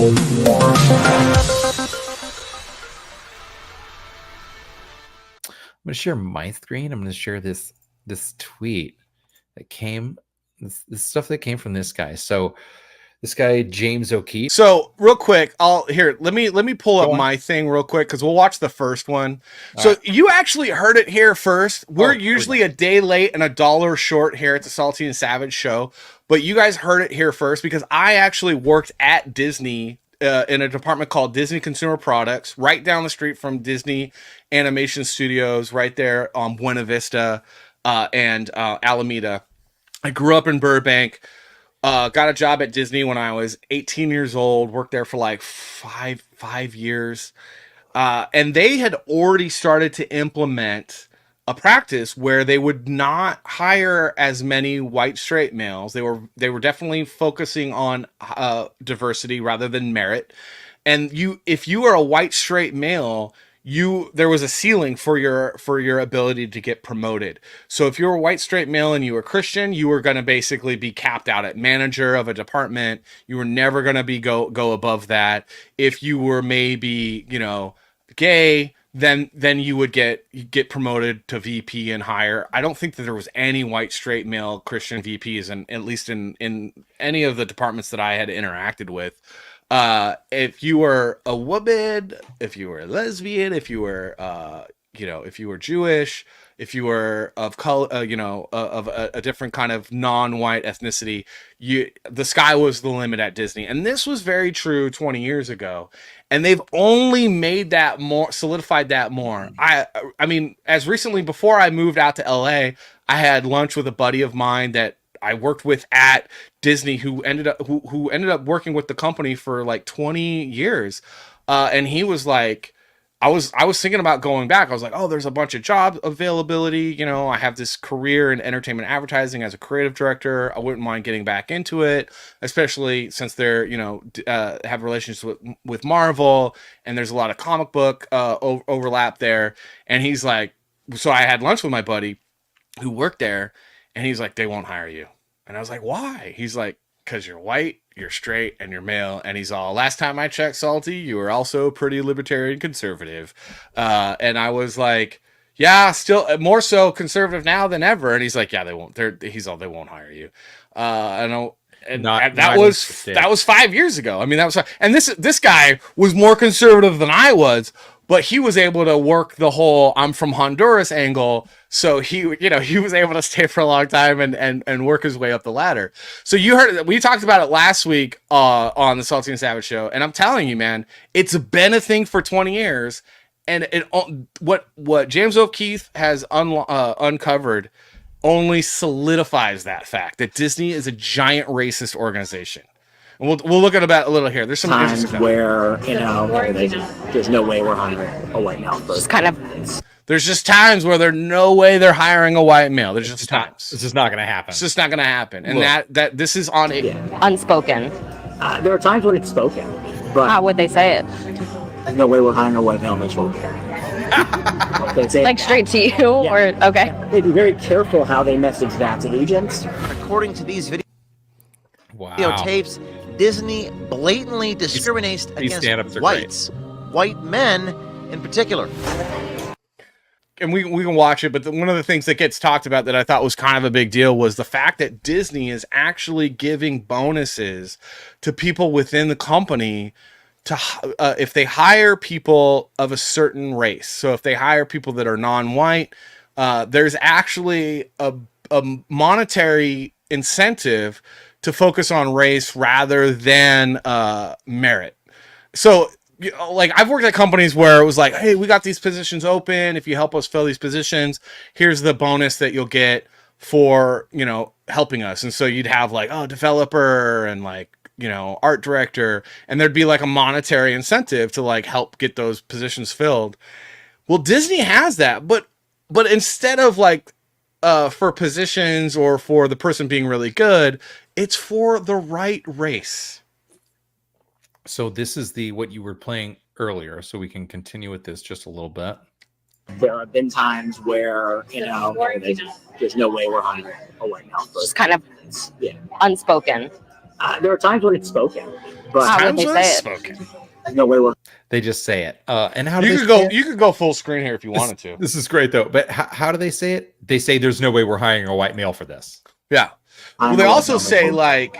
I'm going to share my screen. I'm going to share this tweet that came, this stuff that came from this guy. So this guy, James O'Keefe. So real quick, let me pull up my thing real quick because we'll watch the first one. So right. You actually heard it here first. We're usually a day late and $1 short here at the Salty and Savage show, but you guys heard it here first because I actually worked at Disney in a department called Disney Consumer Products, right down the street from Disney Animation Studios, right there on Buena Vista and Alameda. I grew up in Burbank. Got a job at Disney when I was 18 years old, worked there for like five years. And they had already started to implement a practice where they would not hire as many white straight males. They were definitely focusing on diversity rather than merit. And if you were a white straight male, there was a ceiling for your ability to get promoted. So if you were a white straight male and you were Christian, you were going to basically be capped out at manager of a department. You were never going to go above that. If you were maybe, gay, then you would get promoted to VP and higher. I don't think that there was any white straight male Christian VPs, and at least in any of the departments that I had interacted with. If you were a woman, if you were a lesbian, if you were, if you were Jewish, if you were of color, of a different kind of non-white ethnicity, the sky was the limit at Disney. And this was very true 20 years ago. And they've only made that more, solidified that more. I mean, as recently before I moved out to LA, I had lunch with a buddy of mine that I worked with at Disney who ended up working with the company for like 20 years. And he was like, I was thinking about going back. I was like, oh, there's a bunch of job availability. I have this career in entertainment advertising as a creative director. I wouldn't mind getting back into it, especially since they're, have relationships with Marvel and there's a lot of comic book overlap there. And he's like, so I had lunch with my buddy who worked there, and he's like, they won't hire you. And I was like, why? He's like, because you're white, you're straight, and you're male. And he's all, last time I checked, Salty, you were also pretty libertarian conservative. And I was like, yeah, still more so conservative now than ever. And he's like, yeah, they won't. They won't hire you. That was 5 years ago. I mean, and this guy was more conservative than I was, but he was able to work the whole I'm from Honduras angle. So he was able to stay for a long time and work his way up the ladder. So you heard, we talked about it last week on the Salty and Savage show. And I'm telling you, man, it's been a thing for 20 years. And what James O'Keefe has uncovered only solidifies that fact that Disney is a giant racist organization. And we'll look at about a little here. There's some times where there's no way we're hiring a white male. Just kind of. There's just times where there's no way they're hiring a white male. There's just times. It's just not going to happen. It's just not going to happen. And that this is on it. Yeah. Unspoken. There are times when it's spoken, but how would they say it? There's no way we're hiring a white male in this role. Like straight to you, or okay. Yeah. They'd be very careful how they message that to agents. According to these videotapes, Disney blatantly discriminates against whites, white men in particular. And we can watch it, but one of the things that gets talked about that I thought was kind of a big deal was the fact that Disney is actually giving bonuses to people within the company to if they hire people of a certain race. So if they hire people that are non-white, there's actually a monetary incentive to focus on race rather than merit. So, like, I've worked at companies where it was like, hey, we got these positions open. If you help us fill these positions, here's the bonus that you'll get for, helping us. And so you'd have like, developer and like, art director, and there'd be like a monetary incentive to like help get those positions filled. Well, Disney has that, but instead of like, for positions or for the person being really good, it's for the right race. So this is what you were playing earlier, so we can continue with this just a little bit. There have been times where, there's no way we're hiring a white male. Just kind of unspoken. There are times when it's spoken, But how would they say it? spoken. No way we're. They just say it. And how do You they could say go. it? You could go full screen here if you wanted to. This is great though. But how do they say it? They say there's no way we're hiring a white male for this. Yeah. Well, they also say like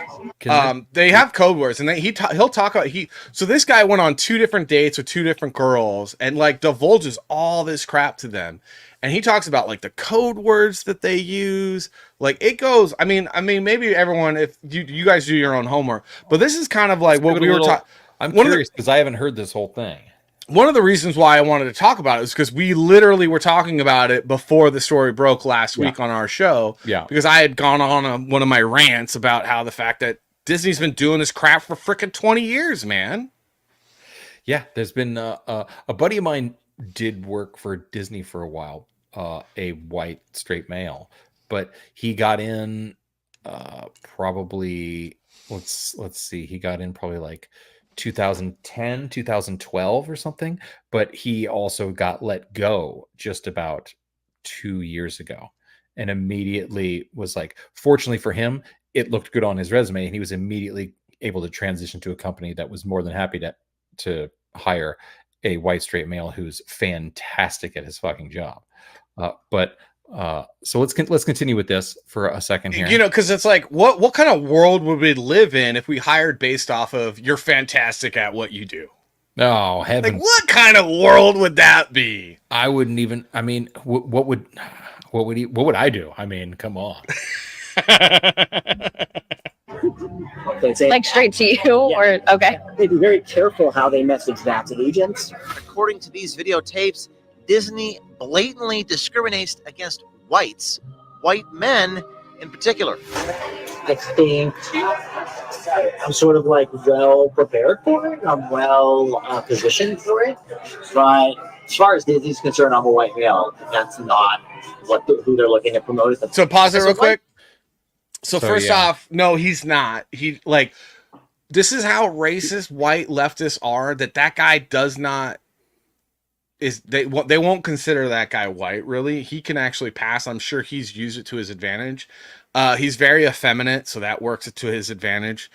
they have code words, and he'll talk about So this guy went on 2 different dates with 2 different girls, and like divulges all this crap to them, and he talks about like the code words that they use. Like it goes. I mean, maybe everyone, if you guys do your own homework, but this is kind of like what we were talking. I'm curious because I haven't heard this whole thing. One of the reasons why I wanted to talk about it is because we literally were talking about it before the story broke last week on our show. Yeah. Because I had gone on one of my rants about how the fact that Disney's been doing this crap for frickin' 20 years, man. Yeah, there's been a buddy of mine did work for Disney for a while, a white straight male, but he got in probably let's see, he got in probably like 2010, 2012 or something, but he also got let go just about 2 years ago and immediately was like, fortunately for him, it looked good on his resume and he was immediately able to transition to a company that was more than happy to hire a white straight male who's fantastic at his fucking job. So let's continue with this for a second here. You know, because it's like, what kind of world would we live in if we hired based off of you're fantastic at what you do? Oh, heaven! Like, what kind of world would that be? I wouldn't even. I mean, what would I do? I mean, come on. Like straight to you, or okay? They'd be very careful how they message that to agents. According to these videotapes, Disney blatantly discriminates against whites, white men in particular. I think I'm sort of like well prepared for it. I'm well positioned for it. But as far as Disney's concerned, I'm a white male. That's not who they're looking to promote. So pause it real quick. So first off, no, he's not. This is how racist white leftists are. That guy does not. They won't consider that guy white, really. He can actually pass. I'm sure he's used it to his advantage. He's very effeminate, so that works to his advantage.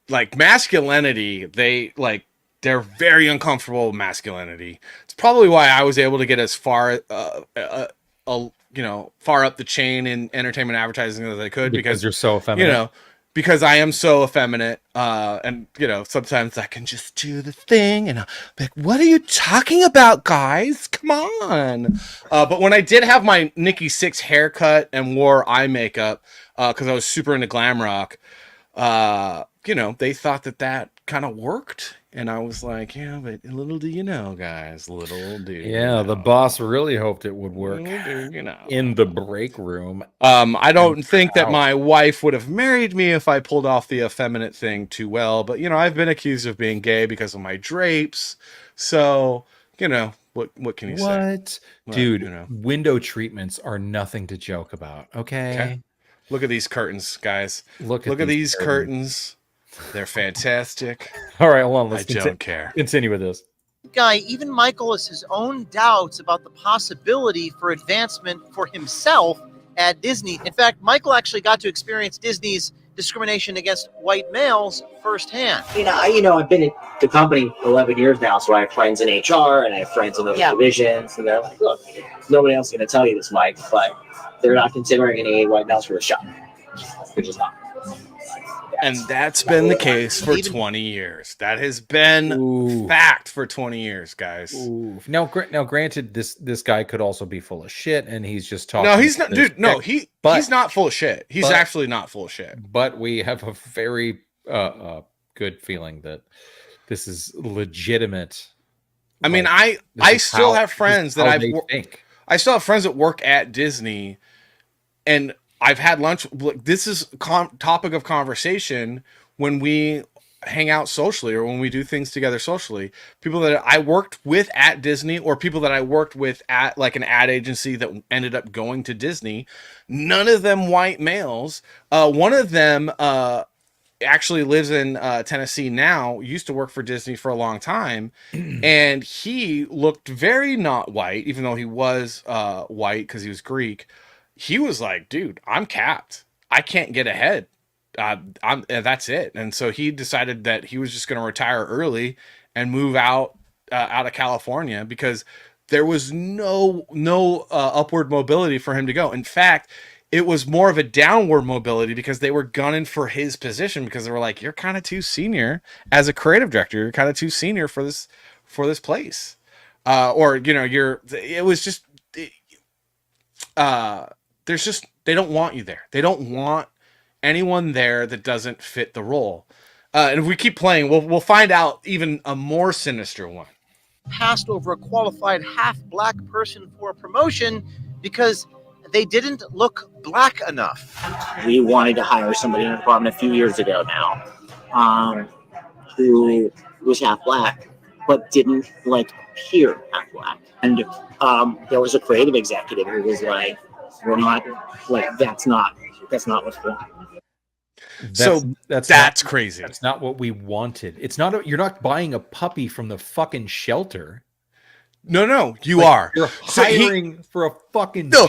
Like masculinity, they're very uncomfortable with masculinity. It's probably why I was able to get as far far up the chain in entertainment advertising as I could because you're so effeminate. Because I am so effeminate, and sometimes I can just do the thing, and I'm like, "What are you talking about, guys? Come on!" But when I did have my Nikki Sixx haircut and wore eye makeup, because I was super into glam rock, they thought that kind of worked, and I was like, "Yeah, but little do you know, guys, little do you know." The boss really hoped it would work. In the break room. I don't think that my wife would have married me if I pulled off the effeminate thing too well, but I've been accused of being gay because of my drapes. So, what can you say? Dude, window treatments are nothing to joke about, okay? Look at these curtains, guys. Look at these curtains. They're fantastic. All right, hold on. I don't care. Continue with this. Guy, even Michael has his own doubts about the possibility for advancement for himself at Disney. In fact, Michael actually got to experience Disney's discrimination against white males firsthand. I've been at the company 11 years now, so I have friends in HR and I have friends in those divisions, and they're like, look, nobody else is going to tell you this, Mike, but they're not considering any white males for a shot. They're just not. And that's been the case for 20 years. That has been fact for 20 years, guys. Now, granted, this guy could also be full of shit, and he's just talking. No, he's not, dude. No, he's not full of shit. He's actually not full of shit. But we have a very good feeling that this is legitimate. I mean, I still have friends that I still have friends that work at Disney, and I've had lunch. This is topic of conversation when we hang out socially or when we do things together socially. People that I worked with at Disney or people that I worked with at like an ad agency that ended up going to Disney, none of them white males. One of them actually lives in Tennessee now, used to work for Disney for a long time. And he looked very not white, even though he was white because he was Greek. He was like, dude, I'm capped. I can't get ahead. that's it. And so he decided that he was just going to retire early and move out of California because there was no upward mobility for him to go. In fact, it was more of a downward mobility because they were gunning for his position because they were like, you're kind of too senior as a creative director. You're kind of too senior for this place. There's just, they don't want you there. They don't want anyone there that doesn't fit the role. And if we keep playing, we'll find out even a more sinister one. Passed over a qualified half-black person for a promotion because they didn't look black enough. We wanted to hire somebody in the department a few years ago now, who was half black, but didn't appear half black. And there was a creative executive who was like, "We're not that's not what's going on." That's crazy. That's not what we wanted. It's not. You're not buying a puppy from the fucking shelter. No, you are. You're hiring for a fucking. No.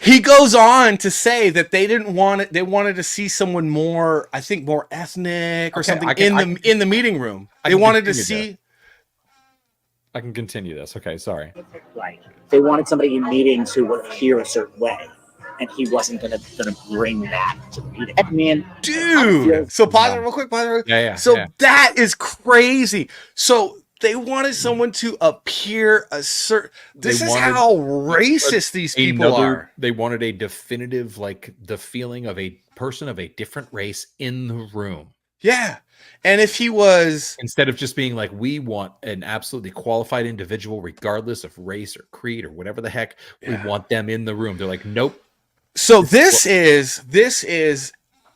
He goes on to say that they didn't want it. They wanted to see someone more, I think, more ethnic or something in the meeting room. They wanted to see. I can continue this. Okay, sorry. Right. They wanted somebody in meetings who would appear a certain way, and he wasn't gonna bring that to the meeting. I mean, dude. So pause it real quick. Yeah. So that is crazy. So they wanted someone to appear a certain. This is how racist these people are. They wanted a definitive, the feeling of a person of a different race in the room. Yeah. And if he was, instead of just being like, we want an absolutely qualified individual, regardless of race or creed or whatever the heck, we want them in the room. They're like, nope. So this is,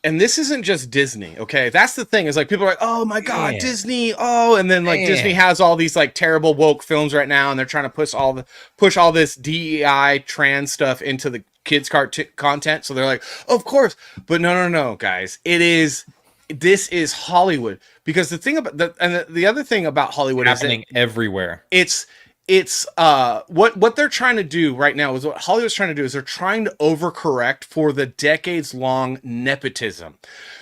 and this isn't just Disney. Okay. That's the thing is people are like, oh my God, Disney. Oh, and then Disney has all these terrible woke films right now. And they're trying to push all this DEI trans stuff into the kids content. So they're like, of course, but no, guys, this is Hollywood, because the thing about the other thing about Hollywood is happening everywhere. It's what they're trying to do right now is what Hollywood's trying to do is they're trying to overcorrect for the decades long nepotism.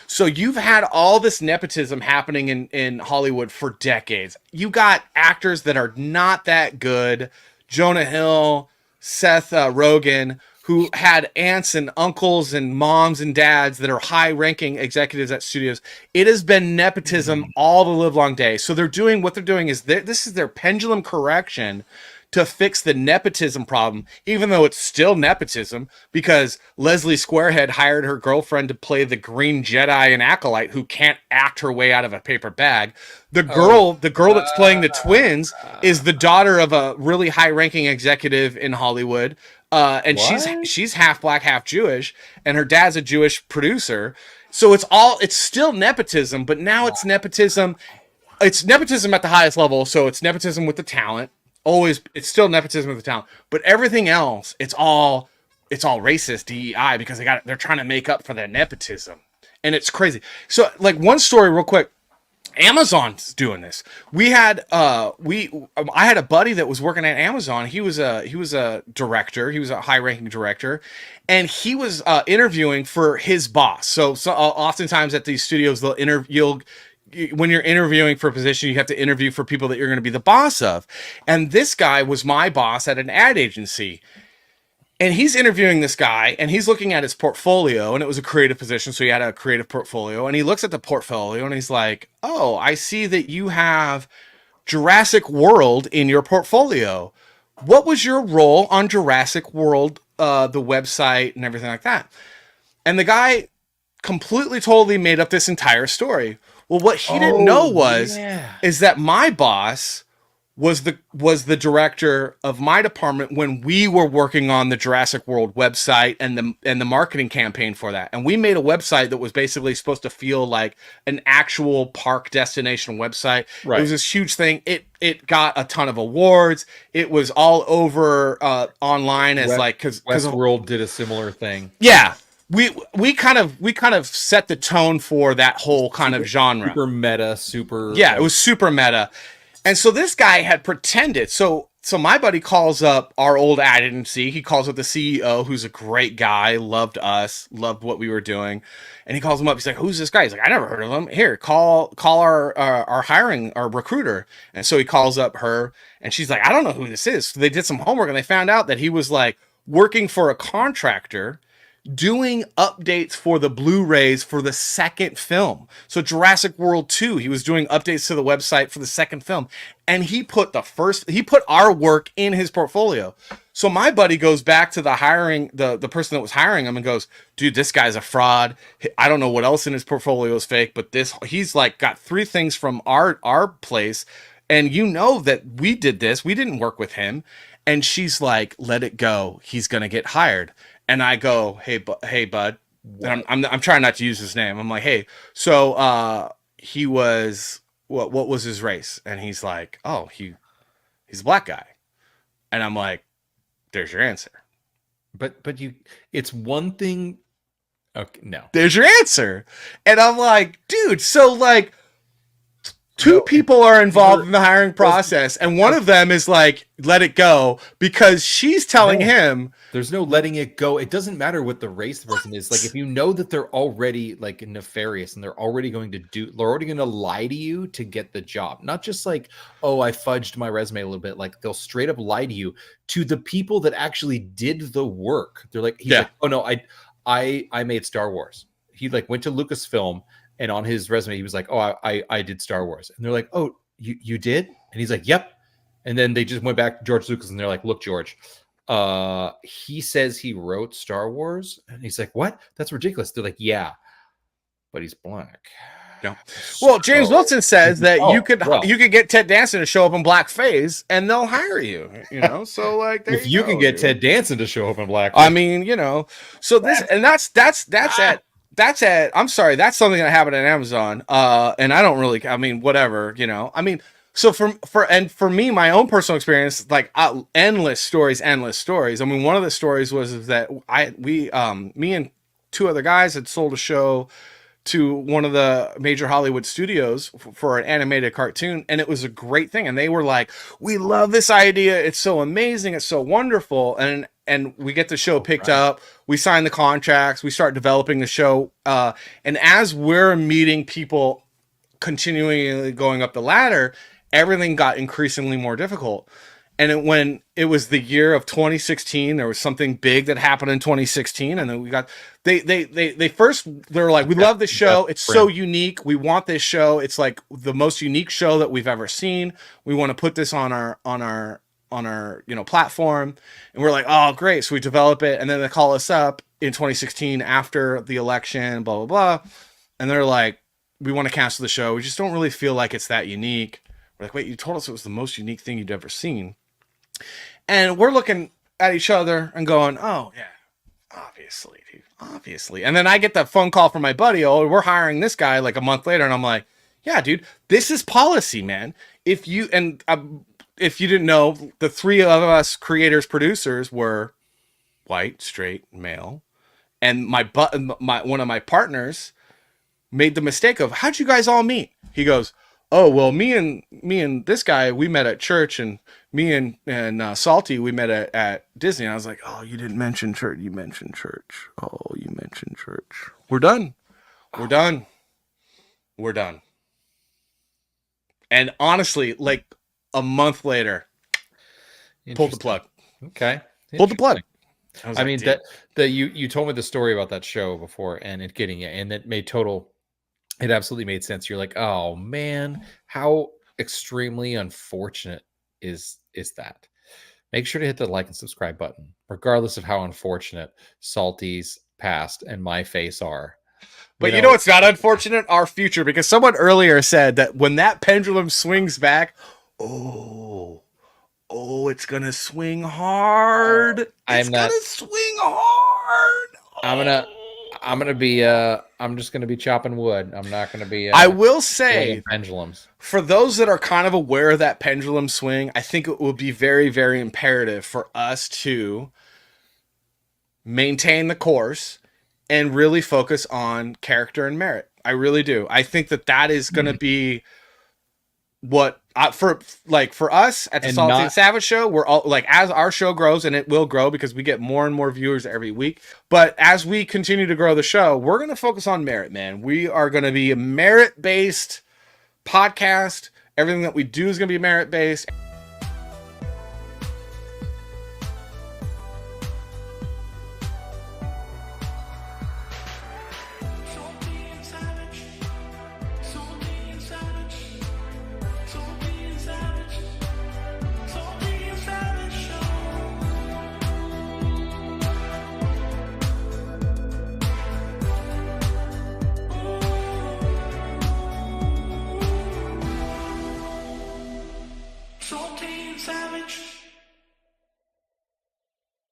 So you've had all this nepotism happening in Hollywood for decades. You got actors that are not that good, Jonah Hill, Seth Rogen, who had aunts and uncles and moms and dads that are high-ranking executives at studios. It has been nepotism all the livelong day. So what they're doing is this is their pendulum correction to fix the nepotism problem, even though it's still nepotism, because Leslie Squarehead hired her girlfriend to play the Green Jedi and Acolyte who can't act her way out of a paper bag. The girl that's playing the twins is the daughter of a really high-ranking executive in Hollywood. And she's half black, half Jewish, and her dad's a Jewish producer. So it's still nepotism, but now it's nepotism. It's nepotism at the highest level. So it's nepotism with the talent. It's still nepotism with the talent, but everything else, it's all racist DEI because they're trying to make up for their nepotism, and it's crazy. So one story real quick. Amazon's doing this. I had a buddy that was working at Amazon. He was a director. He was a high-ranking director, and he was interviewing for his boss. So oftentimes at these studios, when you're interviewing for a position, you have to interview for people that you're going to be the boss of. And this guy was my boss at an ad agency. And he's interviewing this guy, and he's looking at his portfolio, and it was a creative position, so he had a creative portfolio. And he looks at the portfolio, and he's like, oh, I see that you have Jurassic World in your portfolio. What was your role on Jurassic World, the website, and everything like that? And the guy completely, totally made up this entire story. Well, what he didn't know is that my boss was the director of my department when we were working on the Jurassic World website and the marketing campaign for that. And we made a website that was basically supposed to feel like an actual park destination website. Right. It was this huge thing. It got a ton of awards. It was all over online as because Westworld did a similar thing. Yeah. We kind of set the tone for that whole kind of genre. Super meta, it was super meta. And so this guy had pretended. So so my buddy calls up our old ad agency. He calls up the CEO, who's a great guy, loved us, loved what we were doing. And he calls him up. He's like, who's this guy? He's like, I never heard of him. Here, call our hiring, our recruiter. And so he calls up her, and she's like, I don't know who this is. So they did some homework, and they found out that he was like working for a contractor doing updates for the Blu-rays for the second film. So Jurassic World 2, he was doing updates to the website for the second film. And he put our work in his portfolio. So my buddy goes back to the hiring, the person that was hiring him, and goes, dude, this guy's a fraud. I don't know what else in his portfolio is fake, but he's like got 3 things from our place. And you know that we did this. We didn't work with him. And she's like, let it go. He's going to get hired. And I go, hey, bud. And I'm trying not to use his name. I'm like, hey, so he was, what was his race? And he's like, oh, he's a black guy. And I'm like, there's your answer. But it's one thing. Okay, no. There's your answer. And I'm like, dude, so like, 2 people are involved in the hiring process, and one of them is like, let it go, because she's telling him. There's no letting it go. It doesn't matter what the race the person is. Like, if you know that they're already like nefarious and they're already going to lie to you to get the job. Not just like, oh, I fudged my resume a little bit. Like, they'll straight up lie to you, to the people that actually did the work. They're like, he's like, oh no, I made Star Wars. He like went to Lucasfilm, and on his resume, he was like, oh, I did Star Wars. And they're like, oh, you did? And he's like, yep. And then they just went back to George Lucas, and they're like, look, George, he says he wrote Star Wars. And he's like, what? That's ridiculous. They're like, yeah, but he's black. No. Well, James Wilson says that you could get Ted Danson to show up in blackface, and they'll hire you. You know, so like, if you can get Ted Danson to show up in blackface, I mean, you know, so this and that's I'm sorry, that's something that happened at Amazon. And I don't really, I mean, whatever, you know. I mean, so for me, my own personal experience, like endless stories. I mean, one of the stories was that me and 2 other guys had sold a show to one of the major Hollywood studios for an animated cartoon, and it was a great thing. And they were like, we love this idea. It's so amazing. It's so wonderful. And we get the show picked up. We sign the contracts. We start developing the show. And as we're meeting people, continually going up the ladder, everything got increasingly more difficult. And when it was the year of 2016, there was something big that happened in 2016, and then we got they were like, we love this show. It's so unique. We want this show. It's like the most unique show that we've ever seen. We want to put this on our platform. And we're like, oh, great. So we develop it, and then they call us up in 2016 after the election, blah blah blah, and they're like, we want to cancel the show. We just don't really feel like it's that unique. We're like, wait, you told us it was the most unique thing you'd ever seen. And we're looking at each other and going, oh, yeah, obviously, dude, obviously. And then I get that phone call from my buddy, oh, we're hiring this guy like a month later. And I'm like, yeah, dude, this is policy, man. If you didn't know, the 3 of us creators, producers were white, straight, male. And one of my partners made the mistake of, how'd you guys all meet? He goes, oh, well, me and this guy, we met at church, and me and Salty, we met at Disney. And I was like, oh, you didn't mention church. You mentioned church. Oh, you mentioned church. We're done. We're done. We're done. And honestly, like a month later, pulled the plug. Okay. Pulled the plug. I mean, that you told me the story about that show before, and it getting it, and it absolutely made sense. You're like, oh man, how extremely unfortunate is that? Make sure to hit the like and subscribe button, regardless of how unfortunate Salty's past and my face are. But you know what's not unfortunate? Our future, because someone earlier said that when that pendulum swings back, oh, it's gonna swing hard. It's gonna swing hard. I'm just gonna be chopping wood. I'm not gonna be. I will say, pendulums. For those that are kind of aware of that pendulum swing, I think it will be very, very imperative for us to maintain the course and really focus on character and merit. I really do. I think that is going to be what for us at the And Salty not- and Savage show, we're all like, as our show grows, and it will grow because we get more and more viewers every week. But as we continue to grow the show, we're going to focus on merit, man. We are going to be a merit-based podcast. Everything that we do is going to be merit-based.